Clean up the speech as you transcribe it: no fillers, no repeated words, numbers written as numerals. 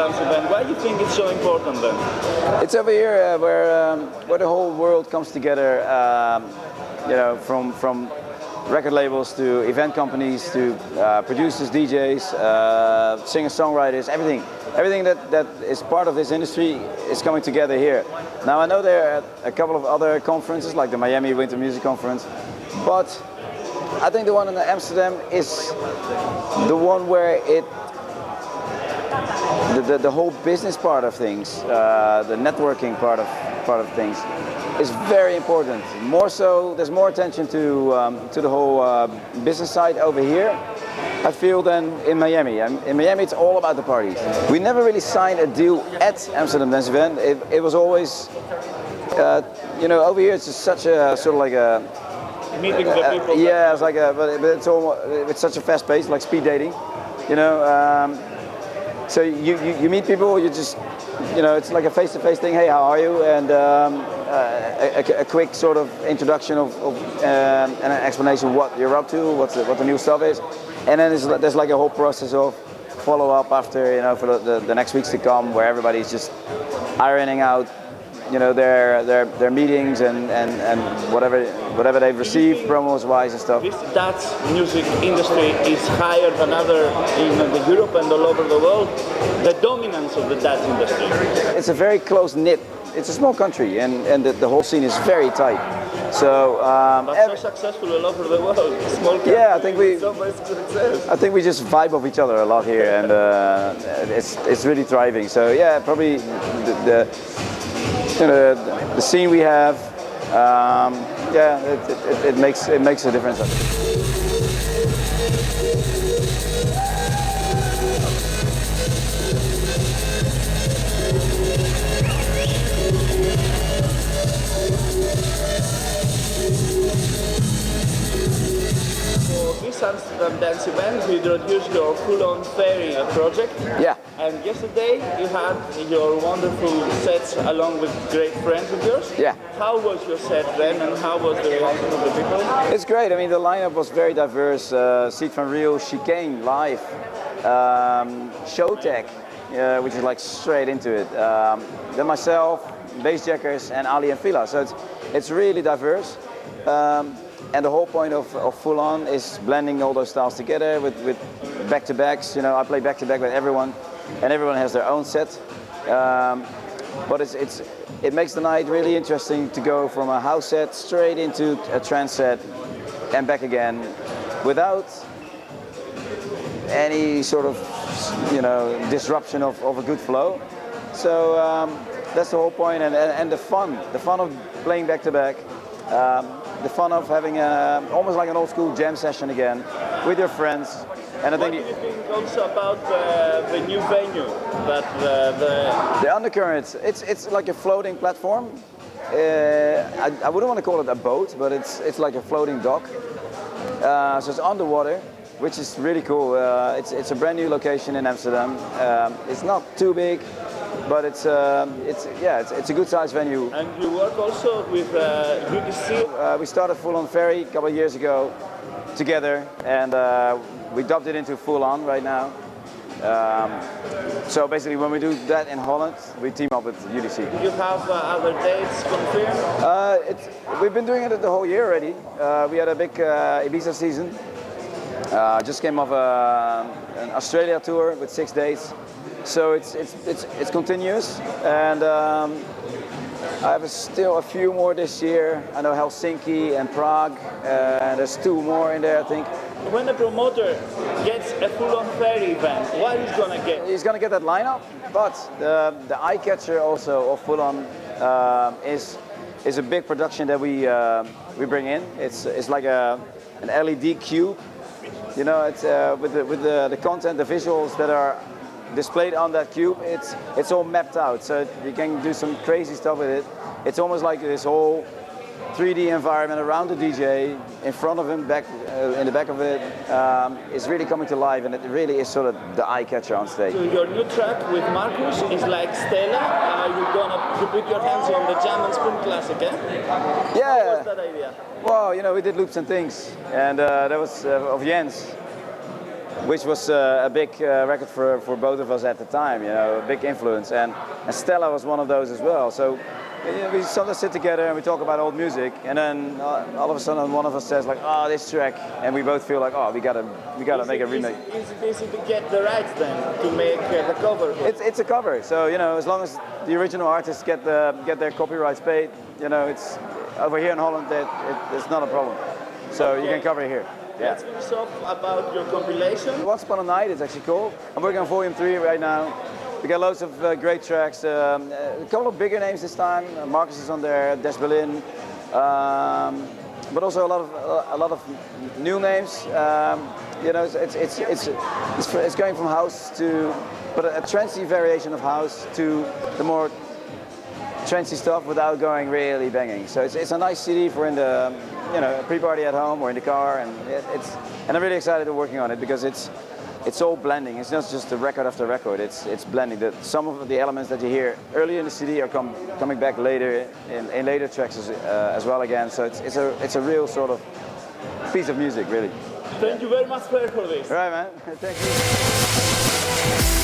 Dance Event. Why do you think it's so important then? It's over here where the whole world comes together. You know, from record labels to event companies to producers, DJs, singer-songwriters, everything that is part of this industry is coming together here. Now I know there are a couple of other conferences like the Miami Winter Music Conference, but I think the one in Amsterdam is the one where the whole business part of things, the networking part of things, is very important. More so, there's more attention to the whole business side over here, I feel, than in Miami. In Miami, it's all about the parties. We never really signed a deal at Amsterdam Dance Event. It was always, you know, over here it's just such a sort of like a meeting the people. Yeah, it's like but it's such a fast pace, like speed dating, you know. So you meet people, you just, you know, it's like a face-to-face thing. Hey, how are you? And a quick sort of introduction of and an explanation what you're up to, what the new stuff is, and then there's like a whole process of follow-up after, you know, for the next weeks to come, where everybody's just ironing out, you know, their meetings and whatever they've received promos wise and stuff. This Dutch music industry is higher than other in Europe and all over the world. The dominance of the Dutch industry. It's a very close knit. It's a small country, and the whole scene is very tight. So but so successful all over the world. Small country. Yeah, I think so much success. I think we just vibe off each other a lot here, and it's really thriving. So yeah, probably the scene we have, yeah, it makes a difference. Amsterdam Dance Event, you introduced your full-on Ferry project. Yeah. And yesterday you had your wonderful sets along with great friends of yours. Yeah. How was your set then, and how was the reaction of the people? It's great. I mean, the lineup was very diverse. Sied van Riel, Chicane live, Showtek, which is like straight into it. Then myself, Bassjackers, and Aly and Fila. So it's really diverse. And the whole point of Full On is blending all those styles together with back-to-backs. You know, I play back-to-back with everyone, and everyone has their own set. But it makes the night really interesting to go from a house set straight into a trance set and back again, without any sort of, you know, disruption of a good flow. So that's the whole point, and the fun of playing back-to-back. The fun of having almost like an old school jam session again with your friends. And I think what do you think also about the new venue? That the Undercurrent, it's like a floating platform. I wouldn't want to call it a boat, but it's like a floating dock. So it's underwater, which is really cool. It's a brand new location in Amsterdam. It's not too big, but it's a good sized venue. And you work also with UDC? We started Full On Ferry a couple of years ago together, and we dubbed it into Full On right now. So basically, when we do that in Holland, we team up with UDC. Do you have other dates confirmed? We've been doing it the whole year already. We had a big Ibiza season. Just came off an Australia tour with 6 days. So it's continuous, and I have still a few more this year. I know Helsinki and Prague, and there's 2 more in there, I think. When a promoter gets a full-on Ferry event, what he's gonna get? He's gonna get that lineup, but the eye catcher also of Full On is a big production that we bring in. It's like an LED cube, you know. It's with the content, the visuals that are displayed on that cube, it's all mapped out, so you can do some crazy stuff with it. It's almost like this whole 3D environment around the DJ, in front of him, back in the back of it, is really coming to life, and it really is sort of the eye catcher on stage. So your new track with Markus is like Stella. You put your hands on the jam and spoon classic, eh? Yeah. What was that idea? Well, you know, we did Loops and Things, and that was of Jens. which was a big record for both of us at the time, you know, a big influence. And Stella was one of those as well. So we sometimes sit together and we talk about old music, and then all of a sudden one of us says like, oh, this track, and we both feel like, oh, we gotta make a remake. Is it easy to get the rights then to make the cover? It's a cover, so you know, as long as the original artists get their copyrights paid, you know, it's over here in Holland it's not a problem. So you can cover it here. Yeah. Let's finish off about your compilation. Once Upon a Night is actually cool. I'm working on Volume 3 right now. We got loads of great tracks. A couple of bigger names this time. Markus is on there, Des Berlin, but also a lot of new names. You know, it's going from house to, but a trancey variation of house to the more trancey stuff without going really banging. So it's a nice CD for in the, you know, pre-party at home or in the car, and and I'm really excited to working on it because it's all blending. It's not just a record after record. It's blending. Some of the elements that you hear early in the CD are coming back later in later tracks as well again. So it's a real sort of piece of music, really. Thank you very much, Ferry, for this. All right, man. Thank you.